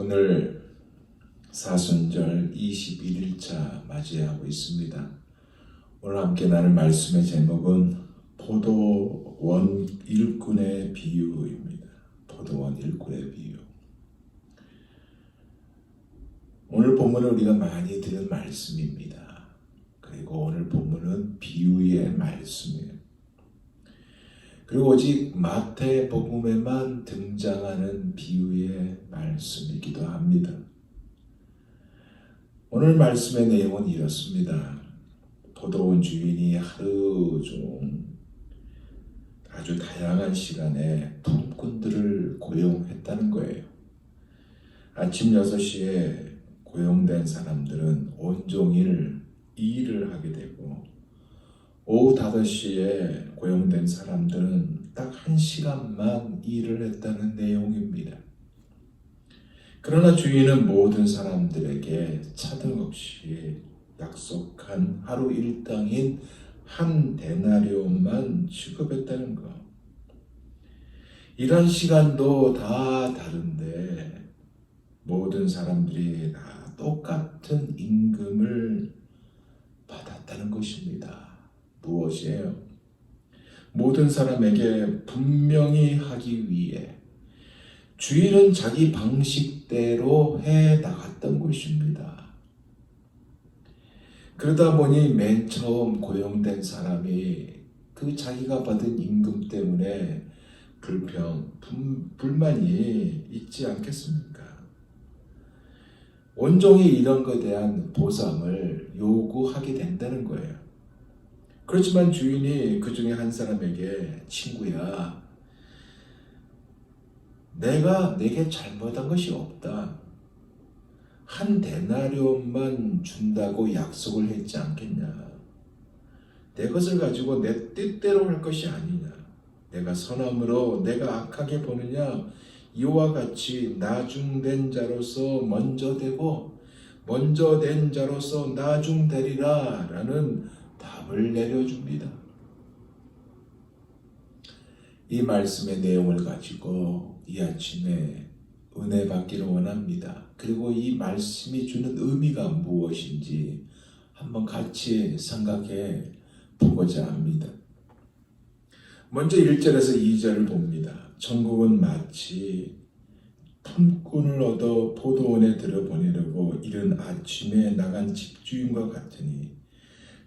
오늘 사순절 21일차 맞이하고 있습니다. 오늘 함께 나눌 말씀의 제목은 포도원 일꾼의 비유입니다. 포도원 일꾼의 비유. 오늘 본문은 우리가 많이 들은 말씀입니다. 그리고 오늘 본문은 비유의 말씀이에요. 그리고 오직 마태복음에만 등장하는 비유의 말씀이기도 합니다. 오늘 말씀의 내용은 이렇습니다. 포도원 주인이 하루 종 아주 다양한 시간에 품꾼들을 고용했다는 거예요. 아침 6시에 고용된 사람들은 온종일 일을 하게 되고 오후 5시에 고용된 사람들은 딱 1시간만 일을 했다는 내용입니다. 그러나 주인은 모든 사람들에게 차등없이 약속한 하루 일당인 한 데나리온만 지급했다는 것. 일한 시간도 다 다른데 모든 사람들이 다 똑같은 임금을 받았다는 것입니다. 무엇이에요? 모든 사람에게 분명히 하기 위해 주인은 자기 방식대로 해 나갔던 것입니다. 그러다 보니 맨 처음 고용된 사람이 그 자기가 받은 임금 때문에 불만이 있지 않겠습니까? 온종일 이런 것에 대한 보상을 요구하게 된다는 거예요. 그렇지만 주인이 그 중에 한 사람에게 친구야, 내가 내게 잘못한 것이 없다. 한 데나리온만 준다고 약속을 했지 않겠냐. 내 것을 가지고 내 뜻대로 할 것이 아니냐. 내가 선함으로 내가 악하게 보느냐. 이와 같이 나중된 자로서 먼저 되고 먼저 된 자로서 나중되리라 라는 답을 내려줍니다. 이 말씀의 내용을 가지고 이 아침에 은혜 받기를 원합니다. 그리고 이 말씀이 주는 의미가 무엇인지 한번 같이 생각해 보고자 합니다. 먼저 1절에서 2절을 봅니다. 천국은 마치 품꾼을 얻어 포도원에 들여보내려고 이른 아침에 나간 집주인과 같으니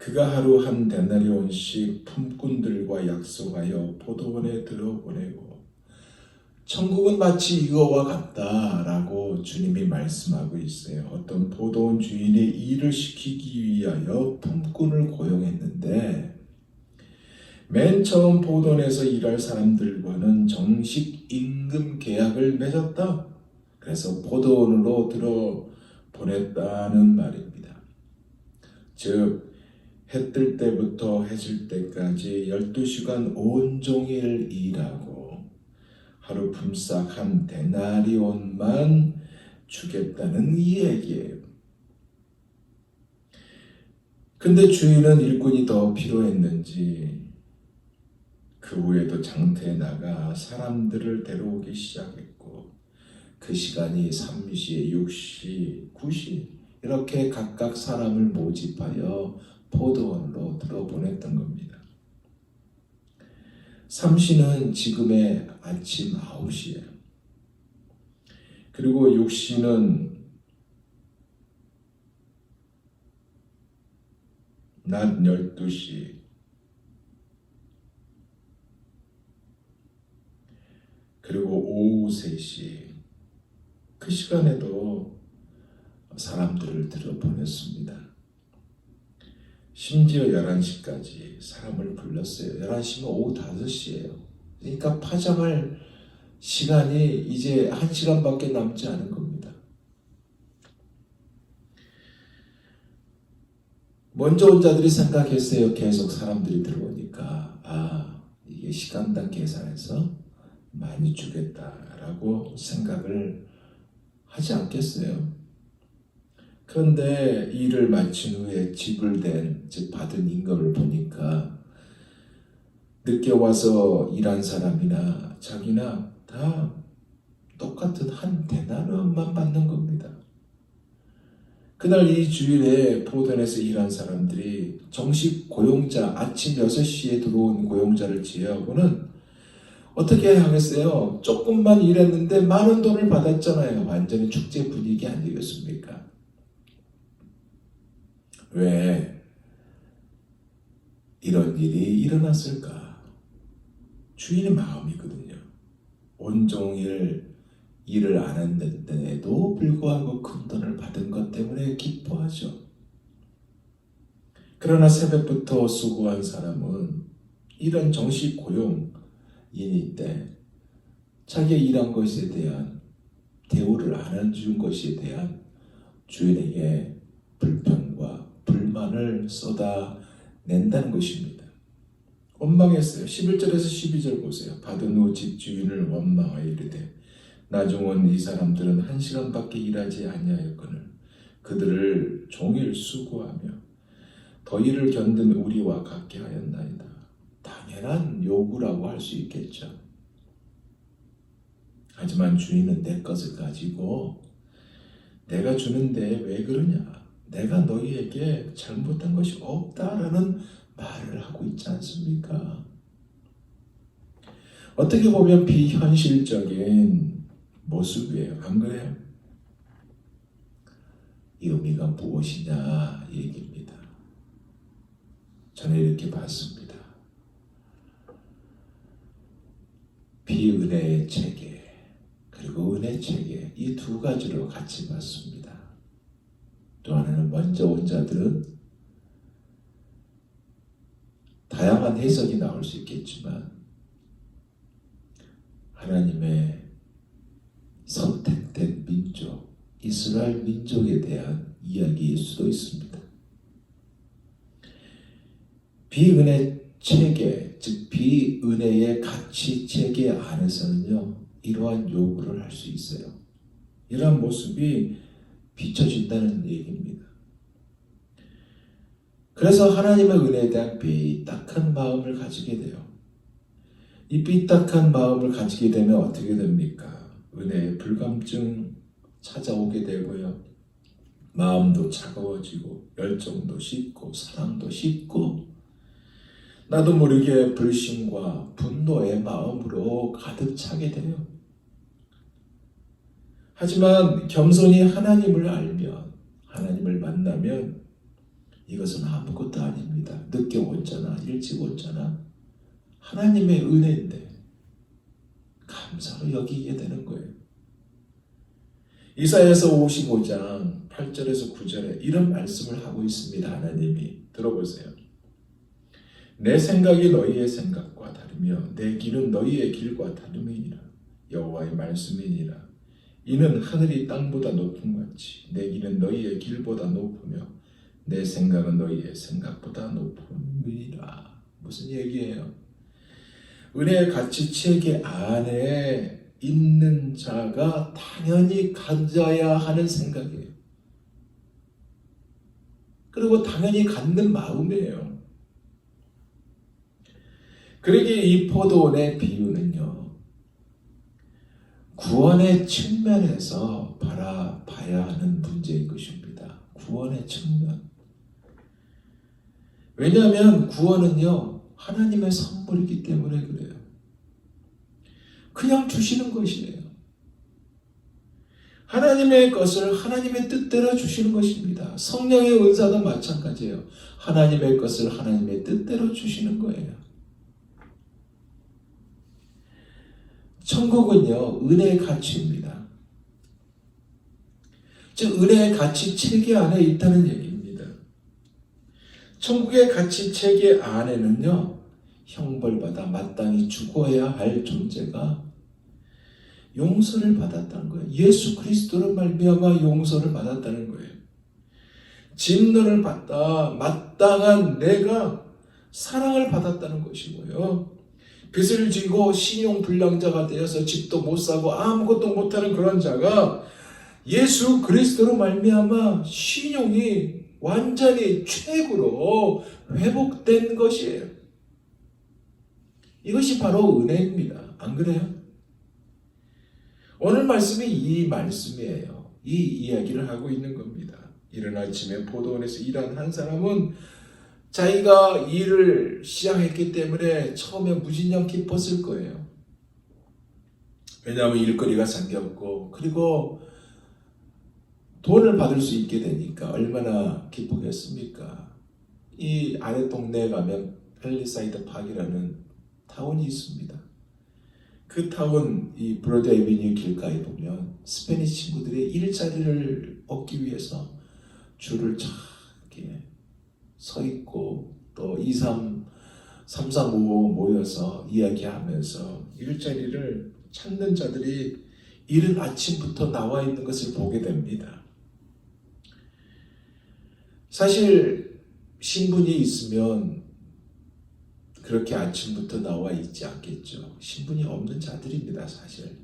그가 하루 한 데나리온씩 품꾼들과 약속하여 포도원에 들여보내고 천국은 마치 이거와 같다라고 주님이 말씀하고 있어요. 어떤 포도원 주인이 일을 시키기 위하여 품꾼을 고용했는데 맨 처음 포도원에서 일할 사람들과는 정식 임금 계약을 맺었다. 그래서 포도원으로 들어보냈다는 말입니다. 즉 해 뜰 때부터 해 질 때까지 12시간 온종일 일하고 하루 품삯 한 데나리온만 주겠다는 이 얘기예요. 근데 주인은 일꾼이 더 필요했는지 그 후에도 장터에 나가 사람들을 데려오기 시작했고 그 시간이 3시, 6시, 9시 이렇게 각각 사람을 모집하여 포도원으로 들어보냈던 겁니다. 3시는 지금의 아침 9시예요. 그리고 6시는 낮 12시, 그리고 오후 3시 그 시간에도 사람들을 들여보냈습니다. 심지어 11시까지 사람을 불렀어요. 11시면 오후 5시예요. 그러니까 파장할 시간이 이제 1시간밖에 남지 않은 겁니다. 먼저 온 자들이 생각했어요. 계속 사람들이 들어오니까 이게 시간당 계산해서 많이 주겠다라고 생각을 하지 않겠어요. 그런데 일을 마친 후에 지불된, 즉 받은 임금을 보니까 늦게 와서 일한 사람이나 자기나 다 똑같은 한 데나리온만 받는 겁니다. 그날 이 주일에 보던에서 일한 사람들이 정식 고용자, 아침 6시에 들어온 고용자를 제외하고는 어떻게 하겠어요? 조금만 일했는데 많은 돈을 받았잖아요. 완전히 축제 분위기 아니겠습니까? 왜 이런 일이 일어났을까? 주인의 마음이거든요. 온종일 일을 안 했는데도 불구하고 큰 돈을 받은 것 때문에 기뻐하죠. 그러나 새벽부터 수고한 사람은 이런 정식 고용인인데 자기가 일한 것에 대한 대우를 안 해준 것에 대한 주인에게 불평과 불만을 쏟아낸다는 것입니다. 원망했어요. 11절에서 12절 보세요. 받은 후 집주인을 원망하여 이르되 나중은 이 사람들은 1시간밖에 일하지 아니하였거늘 그들을 종일 수고하며 더위를 견딘 우리와 같게 하였나이다. 당연한 요구라고 할 수 있겠죠. 하지만 주인은 내 것을 가지고 내가 주는데 왜 그러냐? 내가 너희에게 잘못한 것이 없다라는 말을 하고 있지 않습니까? 어떻게 보면 비현실적인 모습이에요. 안 그래요? 이 의미가 무엇이냐 얘기입니다. 저는 이렇게 봤습니다. 비은혜의 체계 그리고 은혜 체계 이 두 가지로 같이 봤습니다. 또 하나는 먼저 온 자들은 다양한 해석이 나올 수 있겠지만 하나님의 선택된 민족, 이스라엘 민족에 대한 이야기일 수도 있습니다. 비은혜 체계, 즉 비은혜의 가치 체계 안에서는요, 이러한 요구를 할 수 있어요. 이러한 모습이 비춰진다는 얘기입니다. 그래서 하나님의 은혜에 대한 삐딱한 마음을 가지게 돼요. 이 삐딱한 마음을 가지게 되면 어떻게 됩니까? 은혜의 불감증 찾아오게 되고요. 마음도 차가워지고 열정도 식고 사랑도 식고 나도 모르게 불신과 분노의 마음으로 가득 차게 돼요. 하지만 겸손히 하나님을 알면 하나님을 만나면 이것은 아무것도 아닙니다. 늦게 왔잖아, 일찍 왔잖아. 하나님의 은혜인데 감사로 여기게 되는 거예요. 이사야서 55장 8절에서 9절에 이런 말씀을 하고 있습니다. 하나님이 들어보세요. 내 생각이 너희의 생각과 다르며 내 길은 너희의 길과 다름이니라. 여호와의 말씀이니라. 이는 하늘이 땅보다 높은 같이 내 길은 너희의 길보다 높으며 내 생각은 너희의 생각보다 높음이라. 무슨 얘기예요? 은혜의 가치 체계 안에 있는 자가 당연히 가져야 하는 생각이에요. 그리고 당연히 갖는 마음이에요. 그러기에 이 포도원의 비유는요, 구원의 측면에서 바라봐야 하는 문제인 것입니다. 구원의 측면. 왜냐하면 구원은요, 하나님의 선물이기 때문에 그래요. 그냥 주시는 것이에요. 하나님의 것을 하나님의 뜻대로 주시는 것입니다. 성령의 은사도 마찬가지예요. 하나님의 것을 하나님의 뜻대로 주시는 거예요. 천국은요, 은혜의 가치입니다. 즉, 은혜의 가치 체계 안에 있다는 얘기입니다. 천국의 가치 체계 안에는요, 형벌받아 마땅히 죽어야 할 존재가 용서를 받았다는 거예요. 예수 그리스도로 말미암아 용서를 받았다는 거예요. 진노를 받다 마땅한 내가 사랑을 받았다는 것이고요. 빚을 지고 신용불량자가 되어서 집도 못 사고 아무것도 못하는 그런 자가 예수 그리스도로 말미암아 신용이 완전히 최고로 회복된 것이에요. 이것이 바로 은혜입니다. 안 그래요? 오늘 말씀이 이 말씀이에요. 이 이야기를 하고 있는 겁니다. 이른 아침에 포도원에서 일한 한 사람은 자기가 일을 시작했기 때문에 처음에 무진장 기뻤을 거예요. 왜냐하면 일거리가 생겼고 그리고 돈을 받을 수 있게 되니까 얼마나 기쁘겠습니까? 이 아래 동네에 가면 펠리사이드 파크라는 타운이 있습니다. 그 타운 이 브로드 애비뉴 길가에 보면 스페니쉬 친구들이 일자리를 얻기 위해서 줄을 쫙 이렇게 서 있고 또 3355 모여서 이야기하면서 일자리를 찾는 자들이 이른 아침부터 나와 있는 것을 보게 됩니다. 사실 신분이 있으면 그렇게 아침부터 나와 있지 않겠죠. 신분이 없는 자들입니다, 사실.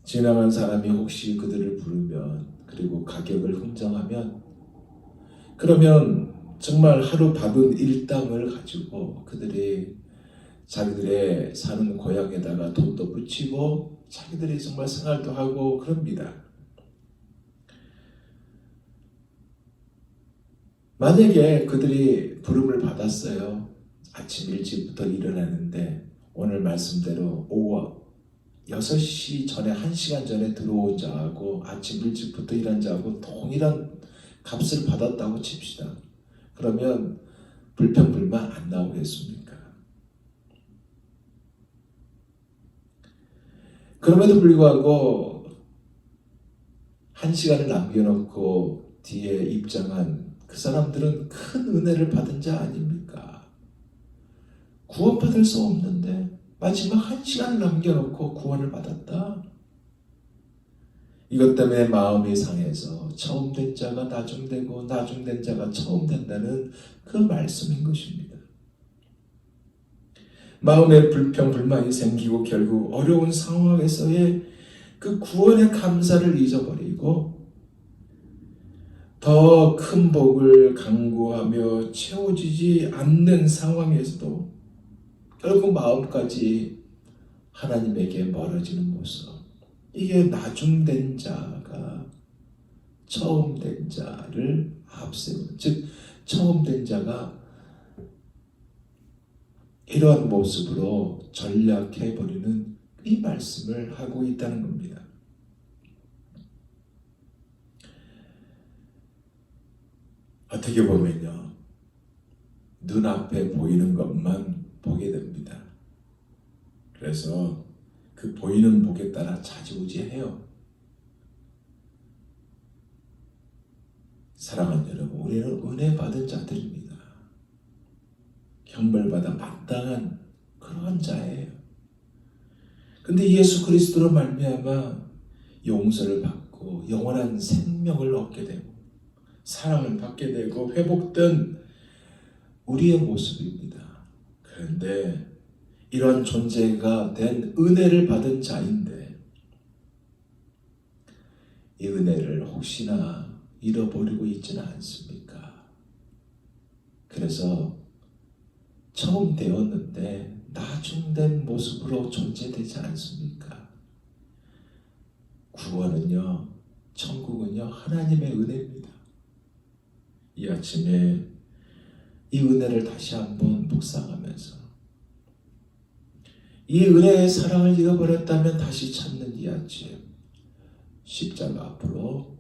지나간 사람이 혹시 그들을 부르면 그리고 가격을 흥정하면 그러면 정말 하루 받은 일당을 가지고 그들이 자기들의 사는 고향에다가 돈도 붙이고 자기들이 정말 생활도 하고 그럽니다. 만약에 그들이 부름을 받았어요. 아침 일찍부터 일어나는데 오늘 말씀대로 오후 6시 전에 1시간 전에 들어온 자하고 아침 일찍부터 일한 자하고 동일한 값을 받았다고 칩시다. 그러면 불평불만 안 나오겠습니까? 그럼에도 불구하고 1시간을 남겨놓고 뒤에 입장한 그 사람들은 큰 은혜를 받은 자 아닙니까? 구원받을 수 없는데 마지막 1시간을 남겨놓고 구원을 받았다. 이것 때문에 마음이 상해서 처음 된 자가 나중되고 나중된 자가 처음 된다는 그 말씀인 것입니다. 마음에 불평불만이 생기고 결국 어려운 상황에서의 그 구원의 감사를 잊어버리고 더 큰 복을 간구하며 채워지지 않는 상황에서도 결국 마음까지 하나님에게 멀어지는 모습. 이게 나중된 자가 처음 된 자를 앞세우는, 즉 처음 된 자가 이러한 모습으로 전략해버리는 이 말씀을 하고 있다는 겁니다. 어떻게 보면요, 눈앞에 보이는 것만 보게 됩니다. 그래서 그 보이는 복에 따라 좌지우지해요. 사랑하는 여러분, 우리는 은혜 받은 자들입니다. 형벌받아 마땅한 그런 자예요. 근데 예수 그리스도로 말미암아 용서를 받고 영원한 생명을 얻게 되고 사랑을 받게 되고 회복된 우리의 모습입니다. 그런데 이런 존재가 된 은혜를 받은 자인데 이 은혜를 혹시나 잃어버리고 있지는 않습니까? 그래서 처음 되었는데 나중된 모습으로 존재되지 않습니까? 구원은요, 천국은요, 하나님의 은혜입니다. 이 아침에 이 은혜를 다시 한번 묵상하면서 이 은혜의 사랑을 잃어버렸다면 다시 찾는 이 아침 십자가 앞으로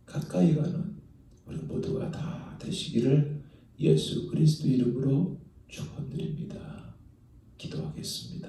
가까이 가는 우리 모두가 다 되시기를 예수 그리스도 이름으로 축원드립니다. 기도하겠습니다.